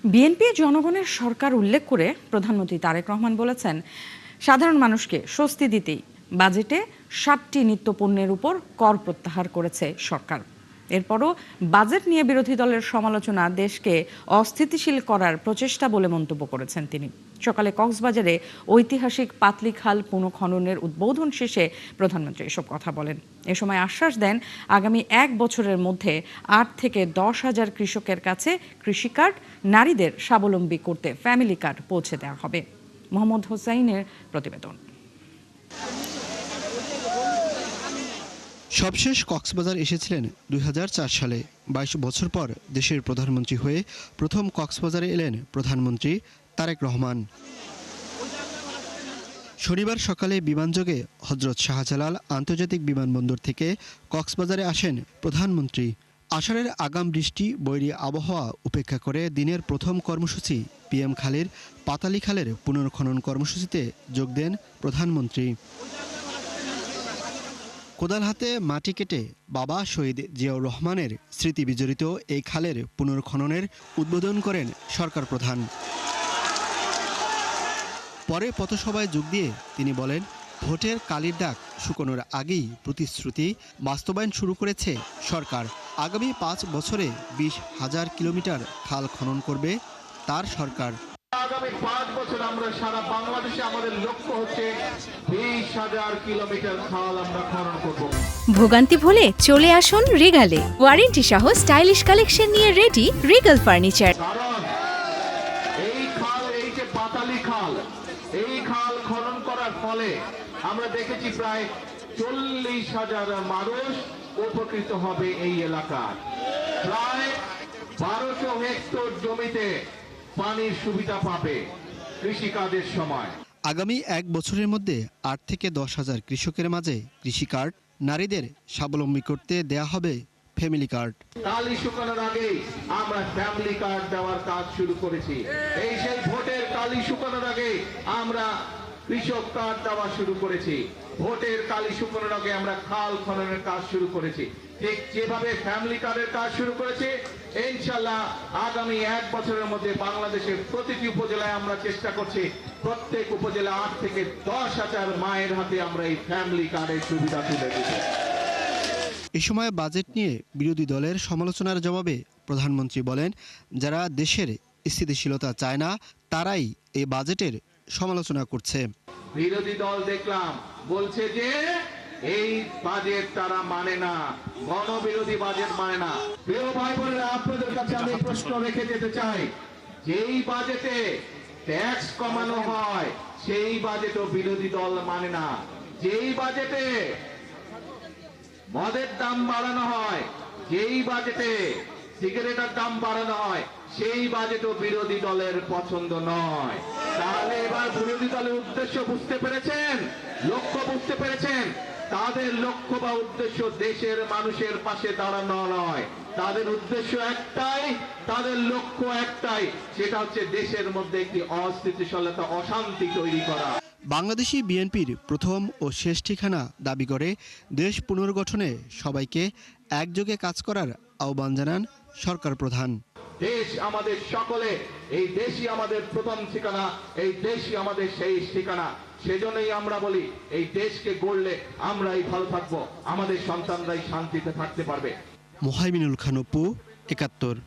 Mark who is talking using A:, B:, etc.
A: BNP জনগণের সরকার উল্লেখ করে প্রধানমন্ত্রী তারেক রহমান বলেছেন, সাধারণ মানুষকে স্বস্তি দিতেই বাজেটে 7টি নিত্যপণ্যের উপর কর প্রত্যাহার করেছে সরকার। এরপরও বাজেট নিয়ে বিরোধী দলের সমালোচনা দেশকে অস্থিতিশীল করার প্রচেষ্টা বলে মন্তব্য করেছেন তিনি। সকালে কক্সবাজারে ঐতিহাসিক পাতলি খাল পুনঃখননের উদ্বোধন শেষে প্রধানমন্ত্রী এসব কথা বলেন। এ সময় আশ্বাস দেন, আগামী 1 বছরের মধ্যে 8 থেকে 10,000 কৃষকের কাছে কৃষি কার্ড, নারীদের স্বাবলম্বী করতে ফ্যামিলি কার্ড পৌঁছে দেওয়া হবে। মোহাম্মদ হোসাইনের প্রতিবেদন।
B: সবশেষ কক্সবাজার এসেছিলেন 2004 সালে। 22 বছর পর দেশের প্রধানমন্ত্রী হয়ে প্রথম কক্সবাজারে এলেন প্রধানমন্ত্রী তারেক রহমান। শনিবার সকালে বিমানযোগে হযরত শাহজালাল আন্তর্জাতিক বিমানবন্দর থেকে কক্সবাজারে আসেন প্রধানমন্ত্রী। আষাঢ়ের আগাম বৃষ্টি, বৈরী আবহাওয়া উপেক্ষা করে দিনের প্রথম কর্মসূচি পিএম খালের পাতালি খালের পুনর্খনন কর্মসূচিতে যোগ দেন প্রধানমন্ত্রী। কোদাল হাতে মাটি কেটে বাবা শহীদ জিয়াউর রহমানের স্মৃতি বিজড়িত এই খালের পুনর্খননের উদ্বোধন করেন সরকার প্রধান। পরে পথসভায় যোগ দিয়ে তিনি বলেন, ভোটের কালির দাগ শুকোনোর আগেই প্রতিশ্রুতি বাস্তবায়ন শুরু করেছে সরকার। আগামী 5 বছরে 20,000 কিলোমিটার খাল খনন করবে তার সরকার।
C: আগামী 5 বছর আমরা সারা বাংলাদেশে আমাদের লক্ষ্য হচ্ছে 20,000 কিলোমিটার খাল আমরা খনন করব।
D: ভোগান্তি ভুলে চলে আসুন রিগালে। ওয়ারেন্টি সহ স্টাইলিশ কালেকশন নিয়ে রেডি রিগাল ফার্নিচার।
C: কারণ এই খাল, এই যে পাতালি খাল, এই খাল খনন করার ফলে আমরা দেখেছি প্রায় 40,000 মানুষ উপকৃত হবে এই এলাকার। প্রায় 1200 হেক্টর জমিতে পানির সুবিধা পাবে কৃষিকাজের সময়।
B: আগামী 1 বছরের মধ্যে 8 থেকে 10,000 কৃষকের মাঝে কৃষি কার্ড, নারীদের স্বাবলম্বী করতে দেয়া হবে ফ্যামিলি কার্ড।
C: কালি শুকানোর আগেই আমরা ফ্যামিলি কার্ড দেওয়ার কাজ শুরু করেছি। এই সেই ভোটের কালি শুকানোর আগে আমরা কৃষক কার্ড দেওয়া শুরু করেছি। ভোটের কালি শুকানোর আগে আমরা খাল খননের কাজ শুরু করেছি। ঠিক যেভাবে ফ্যামিলি কার্ডের কাজ শুরু করেছে, ইনশাআল্লাহ আগামী 1 বছরের মধ্যে বাংলাদেশের প্রতিটি উপজেলায় আমরা চেষ্টা করছি প্রত্যেক উপজেলা 8 থেকে 10,000 মায়ের হাতে আমরা এই ফ্যামিলি কার্ডের সুবিধা তুলে দেব।
B: এ সময় বাজেট নিয়ে বিরোধী দলের সমালোচনার জবাবে প্রধানমন্ত্রী বলেন, যারা দেশের স্থিতিশীলতা চায় না তারাই এই বাজেটের সমালোচনা করছে।
C: বিরোধী দল দেখলাম বলছে যে এই বাজেট তারা মানে না, গণবিরোধী বাজেট মানে না। প্রিয় ভাই বোনেরা, আপনাদের কাছে আমি প্রশ্ন রেখে যেতে চাই, যেই বাজেটে ট্যাক্স কমানো হয় সেই বাজেটও বিরোধী দল মানে না। যেই বাজেটে মদের দাম বাড়ানো হয়, যেই বাজেটে সিগারেটের দাম বাড়ানো হয়, সেই বাজেটও বিরোধী দলের পছন্দ নয়। তাহলে এবার বিরোধী দলের উদ্দেশ্য বুঝতে পেরেছেন, লক্ষ্য বুঝতে পেরেছেন। তাদের লক্ষ্য বা উদ্দেশ্য দেশের মানুষের পাশে দাঁড়ানো নয়। তাদের উদ্দেশ্য একটাই, তাদের লক্ষ্য একটাই, সেটা হচ্ছে দেশের মধ্যে একটি অস্থিতিশীলতা, অশান্তি তৈরি করা।
B: বাংলাদেশি বিএনপির প্রথম ও শেষ ঠিকানা দাবি করে দেশ পুনর্গঠনে সবাইকে একযোগে কাজ করার আহ্বান জানান সরকার প্রধান।
C: দেশ আমাদের সকলে, এই দেশই আমাদের প্রথম ঠিকানা, এই দেশই আমাদের শেষ ঠিকানা। সেজন্যই আমরা বলি, এই দেশকে গড়লে আমরাই ভালো থাকবো, আমাদের সন্তানরাই শান্তিতে থাকতে পারবে।
B: মোহাইমিনুল খান অপু, ৭১।